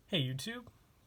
Hey YouTube,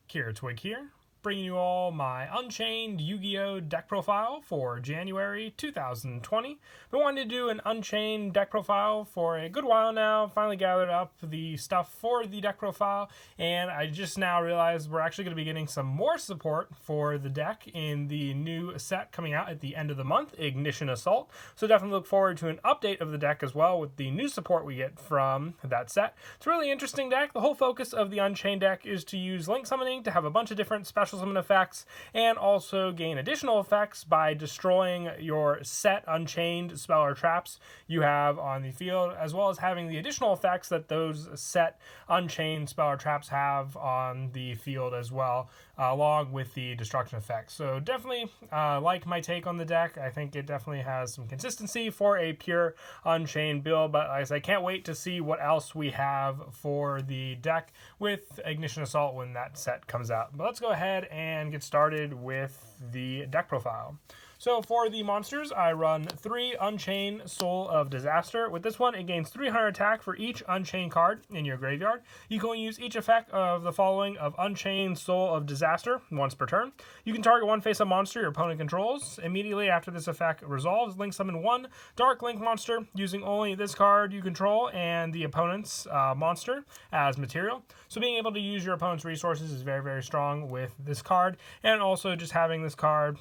Kira Twig here, bringing you all my Unchained Yu-Gi-Oh deck profile for January 2020. Been wanting to do an Unchained deck profile for a good while now, finally gathered up the stuff for the deck profile, and I just now realized we're actually going to be getting some more support for the deck in the new set coming out at the end of the month, Ignition Assault. So definitely look forward to an update of the deck as well with the new support we get from that set. It's a really interesting deck. The whole focus of the Unchained deck is to use link summoning to have a bunch of different special summon effects and also gain additional effects by destroying your set Unchained spell or traps you have on the field, as well as having the additional effects that those set Unchained spell or traps have on the field as well, along with the destruction effects. So definitely like my take on the deck. I think it definitely has some consistency for a pure Unchained build, but like I said, I can't wait to see what else we have for the deck with Ignition Assault when that set comes out. But let's go ahead and get started with the deck profile. So for the monsters, I run 3 Unchained Soul of Disaster. With this one, it gains 300 attack for each Unchained card in your graveyard. You can use each effect of the following of Unchained Soul of Disaster once per turn. You can target one face-up monster your opponent controls. Immediately after this effect resolves, link summon 1 Dark Link monster using only this card you control and the opponent's monster as material. So being able to use your opponent's resources is very, very strong with this card. And also just having this card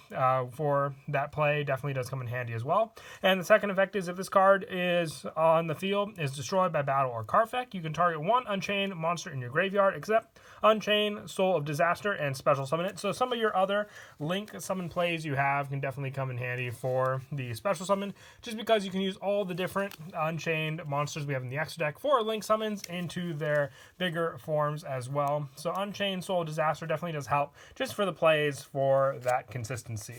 for that play definitely does come in handy as well. And the second effect is if this card is on the field, is destroyed by battle or card effect, you can target 1 Unchained monster in your graveyard except Unchained Soul of Disaster and special summon it. So some of your other link summon plays you have can definitely come in handy for the special summon, just because you can use all the different Unchained monsters we have in the extra deck for link summons into their bigger forms as well. So Unchained Soul of Disaster definitely does help just for the plays for that consistency.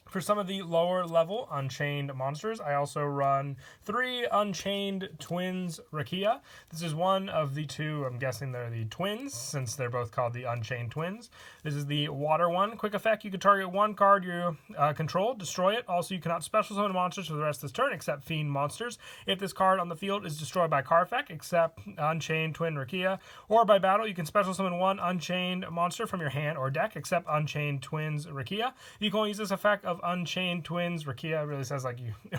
For some of the lower level Unchained monsters, I also run 3 Unchained Twins Rakia. This is one of the 2, I'm guessing they're the twins, since they're both called the Unchained Twins. This is the water one. Quick effect, you can target 1 card you control, destroy it. Also, you cannot special summon monsters for the rest of this turn, except Fiend monsters. If this card on the field is destroyed by card effect, except Unchained Twin Rakia, or by battle, you can special summon 1 Unchained monster from your hand or deck, except Unchained Twins Rakia. You can only use this effect of Unchained Twins Rakia. It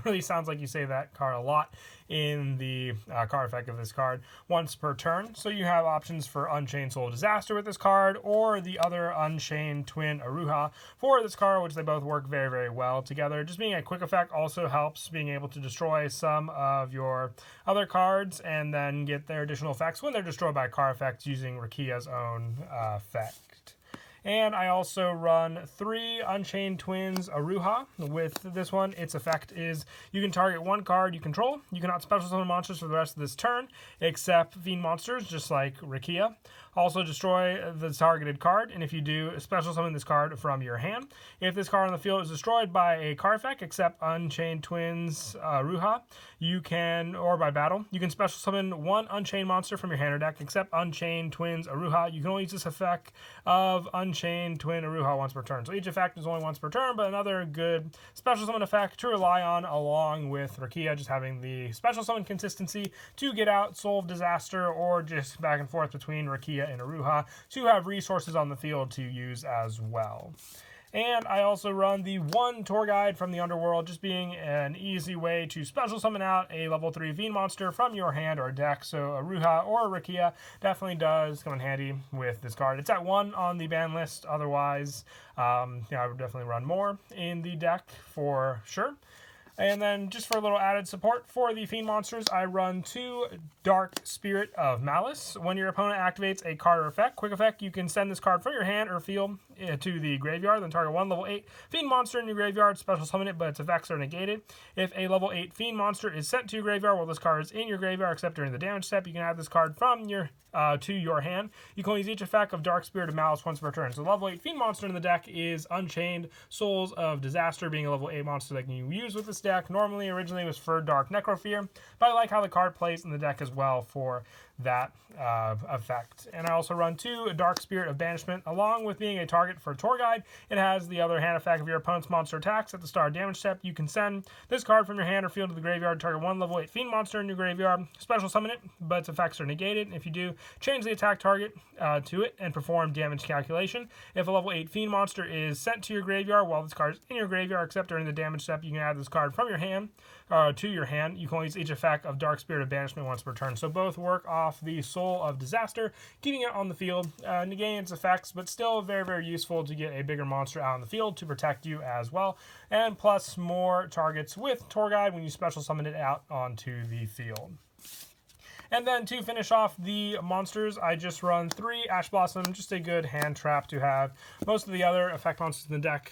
really sounds like you say that card a lot in the card effect of this card once per turn. So you have options for Unchained Soul Disaster with this card, or the other Unchained Twin Aruha for this card, which they both work very, very well together. Just being a quick effect also helps being able to destroy some of your other cards and then get their additional effects when they're destroyed by card effects using Rakia's own effect. And I also run 3 Unchained Twins Aruha. With this one, its effect is you can target 1 card you control. You cannot special summon monsters for the rest of this turn, except Fiend monsters, just like Rakia. Also destroy the targeted card, and if you do, special summon this card from your hand. If this card on the field is destroyed by a card effect, except Unchained Twins Aruha, you can, or by battle, you can special summon 1 Unchained monster from your hand or deck, except Unchained Twins Aruha. You can only use this effect of Unchained Twin Aruha once per turn. So each effect is only once per turn, but another good special summon effect to rely on, along with Rakia just having the special summon consistency to get out Soul of Disaster, or just back and forth between Rakia and Aruha to have resources on the field to use as well. And I also run the 1 Tour Guide from the Underworld, just being an easy way to special summon out a level 3 Fiend monster from your hand or deck. So Aruha or Rakia definitely does come in handy with this card. It's at 1 on the ban list. Otherwise, I would definitely run more in the deck for sure. And then just for a little added support for the Fiend monsters, I run 2 Dark Spirit of Malice. When your opponent activates a card or effect, quick effect, you can send this card from your hand or field to the graveyard, then target 1 level 8 Fiend monster in your graveyard, special summon it, but its effects are negated. If a level 8 Fiend monster is sent to your graveyard while this card is in your graveyard, except during the damage step, you can add this card from your to your hand. You can only use each effect of Dark Spirit of Malice once per turn. So level 8 Fiend monster in the deck is Unchained Souls of Disaster, being a level 8 monster that you can use with this deck. Originally was for Dark Necrofear, but I like how the card plays in the deck as well for that effect. And I also run 2 Dark Spirit of Banishment. Along with being a target for a tour guide, it has the other hand effect. If your opponent's monster attacks at the start of damage step, you can send this card from your hand or field to the graveyard, target 1 level 8 fiend monster in your graveyard, special summon it, but its effects are negated. If you do, change the attack target to it and perform damage calculation. If a level 8 fiend monster is sent to your graveyard while this card is in your graveyard, except during the damage step, you can add this card from your hand to your hand. You can only use each effect of Dark Spirit of Banishment once per turn. So both work off the Soul of Disaster, keeping it on the field, negating its effects, but still very, very useful to get a bigger monster out on the field to protect you as well. And plus more targets with Tour Guide when you special summon it out onto the field. And then to finish off the monsters, I just run 3 Ash Blossom, just a good hand trap to have. Most of the other effect monsters in the deck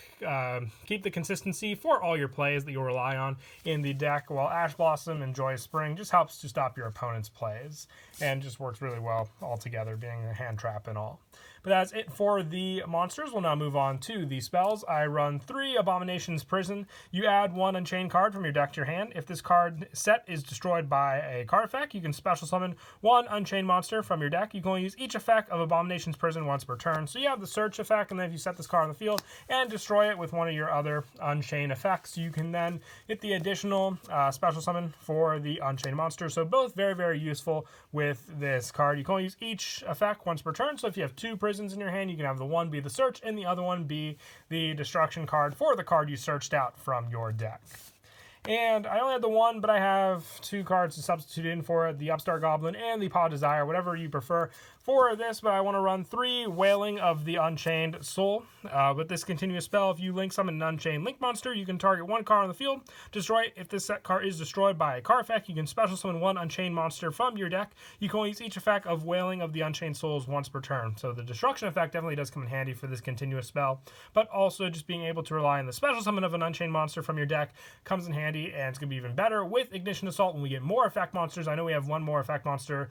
keep the consistency for all your plays that you'll rely on in the deck, while Ash Blossom and Joyous Spring just helps to stop your opponent's plays and just works really well all together, being a hand trap and all. But that's it for the monsters. We'll now move on to the spells. I run 3 Abomination's Prison. You add 1 Unchained card from your deck to your hand. If this card set is destroyed by a card effect, you can special summon 1 Unchained monster from your deck. You can only use each effect of Abomination's Prison once per turn. So you have the search effect, and then if you set this card on the field and destroy it with one of your other Unchained effects, you can then hit the additional special summon for the Unchained monster. So both very, very useful with this card. You can only use each effect once per turn. So if you have 2 prisons in your hand, you can have the one be the search and the other one be the destruction card for the card you searched out from your deck. And I only had the 1, but I have 2 cards to substitute in for it, the Upstart Goblin and the Paw of Desire, whatever you prefer for this, but I want to run 3 Wailing of the Unchained Soul. With this continuous spell, if you link summon an Unchained Link monster, you can target 1 card on the field, destroy it. If this set card is destroyed by a card effect, you can special summon 1 Unchained monster from your deck. You can only use each effect of Wailing of the Unchained Souls once per turn. So the destruction effect definitely does come in handy for this continuous spell, but also just being able to rely on the special summon of an Unchained monster from your deck comes in handy, and it's going to be even better with Ignition Assault when we get more effect monsters. I know we have 1 more effect monster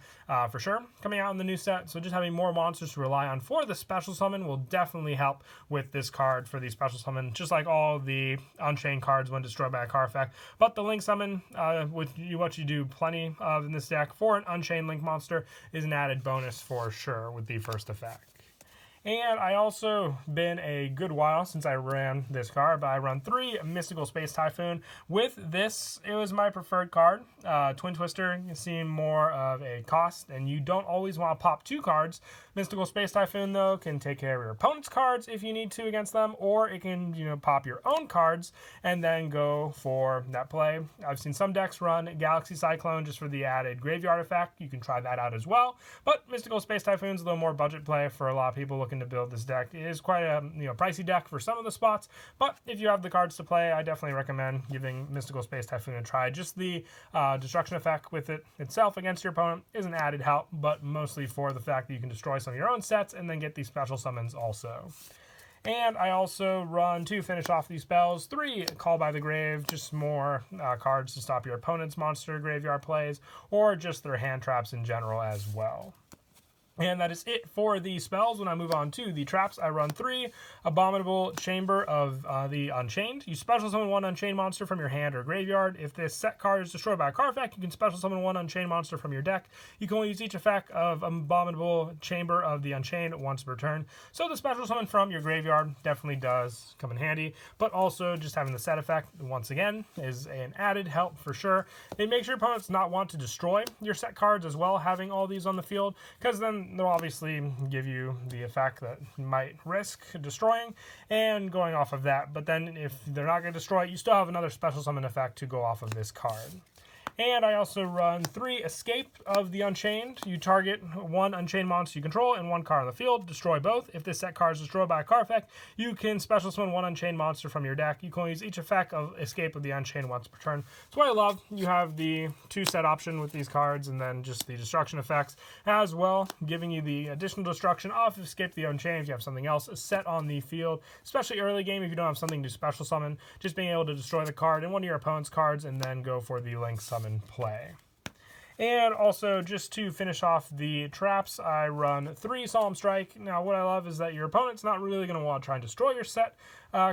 for sure coming out in the new set, so just having more monsters to rely on for the special summon will definitely help with this card for the special summon, just like all the Unchained cards when destroyed by a card effect. But the Link summon, what you do plenty of in this deck for an Unchained Link monster, is an added bonus for sure with the first effect. And I also been a good while since I ran this card, but I run 3 Mystical Space Typhoon. With this, it was my preferred card. Twin Twister seemed more of a cost, and you don't always want to pop 2 cards. Mystical Space Typhoon, though, can take care of your opponent's cards if you need to against them, or it can, pop your own cards and then go for that play. I've seen some decks run Galaxy Cyclone just for the added graveyard effect. You can try that out as well. But Mystical Space Typhoon's a little more budget play for a lot of people looking to build this deck. It is quite a pricey deck for some of the spots, but if you have the cards to play, I definitely recommend giving Mystical Space Typhoon a try. Just the destruction effect with it itself against your opponent is an added help, but mostly for the fact that you can destroy some of your own sets and then get these special summons also. And I also run, to finish off these spells, 3 Call by the Grave, just more cards to stop your opponent's monster graveyard plays, or just their hand traps in general as well. And that is it for the spells. When I move on to the traps, I run 3 Abominable Chamber of the Unchained. You special summon 1 Unchained monster from your hand or graveyard. If this set card is destroyed by a card effect, you can special summon 1 Unchained monster from your deck. You can only use each effect of Abominable Chamber of the Unchained once per turn. So the special summon from your graveyard definitely does come in handy, but also just having the set effect, once again, is an added help for sure. It makes your opponents not want to destroy your set cards as well, having all these on the field, because then they'll obviously give you the effect that you might risk destroying and going off of that. But then if they're not going to destroy it, you still have another special summon effect to go off of this card. And I also run 3 Escape of the Unchained. You target 1 Unchained monster you control and 1 card on the field. Destroy both. If this set card is destroyed by a card effect, you can special summon 1 Unchained monster from your deck. You can only use each effect of Escape of the Unchained once per turn. That's what I love. You have the 2 set option with these cards, and then just the destruction effects as well, giving you the additional destruction off of Escape the Unchained if you have something else set on the field, especially early game if you don't have something to special summon. Just being able to destroy the card and one of your opponent's cards and then go for the Link summon play. And also, just to finish off the traps, I run 3 Solemn Strike. Now, what I love is that your opponent's not really going to want to try and destroy your set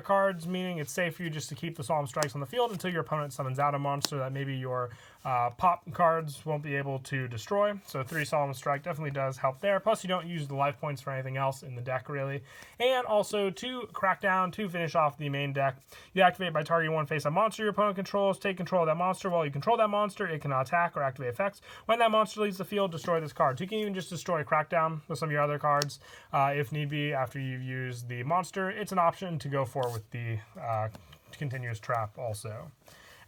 cards, meaning it's safe for you just to keep the Solemn Strikes on the field until your opponent summons out a monster that maybe your Pop cards won't be able to destroy, so 3 Solemn Strike definitely does help there. Plus, you don't use the life points for anything else in the deck, really. And also, 2 Crackdown to finish off the main deck. You activate by targeting one face-up monster your opponent controls. Take control of that monster. While you control that monster, it cannot attack or activate effects. When that monster leaves the field, destroy this card. So you can even just destroy Crackdown with some of your other cards if need be after you've used the monster. It's an option to go for with the continuous trap also.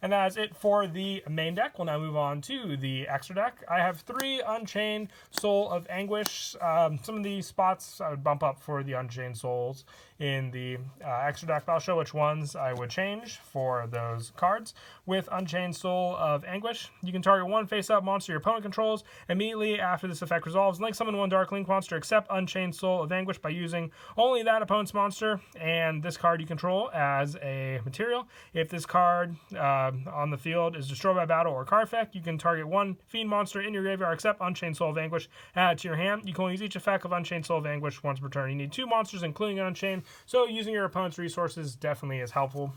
And that is it for the main deck. We'll now move on to the extra deck. I have 3 Unchained Soul of Anguish. Some of the spots I would bump up for the Unchained Souls in the extra deck, but I'll show which ones I would change for those cards. With Unchained Soul of Anguish, you can target one face-up monster your opponent controls. Immediately after this effect resolves, link summon one Dark Link monster except Unchained Soul of Anguish by using only that opponent's monster and this card you control as a material. If this card on the field is destroyed by battle or card effect, you can target one Fiend monster in your graveyard except Unchained Soul of Anguish, add it to your hand. You can only use each effect of Unchained Soul of Anguish once per turn. You need 2 monsters, including Unchained, so using your opponent's resources definitely is helpful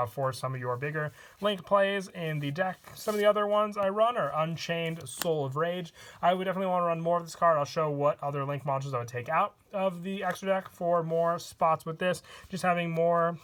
for some of your bigger Link plays in the deck. Some of the other ones I run are Unchained Soul of Rage. I would definitely want to run more of this card. I'll show what other Link monsters I would take out of the extra deck for more spots with this. Just having more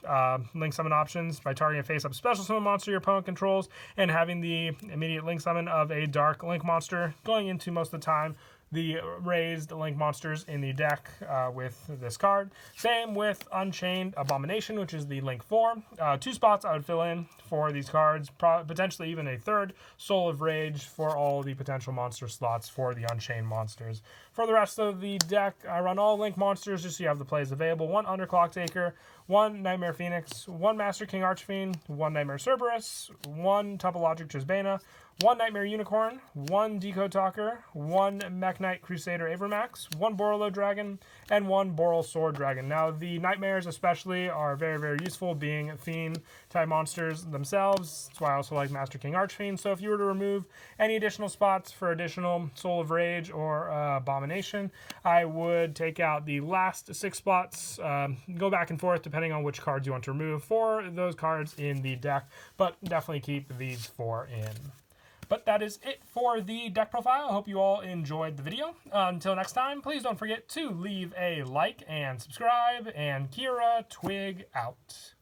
link summon options by targeting a face-up special summon monster your opponent controls and having the immediate link summon of a dark link monster going into most of the time the raised link monsters in the deck with this card. Same with Unchained Abomination, which is the link 4. 2 spots I would fill in for these cards, potentially even a 3rd Soul of Rage for all the potential monster slots for the Unchained monsters. For the rest of the deck, I run all link monsters just so you have the plays available. 1 Underclock Taker, 1 Nightmare Phoenix, 1 Master King Archfiend, 1 Nightmare Cerberus, 1 Topologic Trisbana, 1 Nightmare Unicorn, 1 Decode Talker, 1 Mech Knight Crusader Avermax, 1 Borolo Dragon, and 1 Boral Sword Dragon. Now, the Nightmares especially are very, very useful, being Fiend-type monsters themselves. That's why I also like Master King Archfiend. So if you were to remove any additional spots for additional Soul of Rage or Abomination, I would take out the last 6 spots, go back and forth depending on which cards you want to remove for those cards in the deck, but definitely keep these 4 in. But that is it for the deck profile. I hope you all enjoyed the video. Until next time, please don't forget to leave a like and subscribe. And Kira Twig out.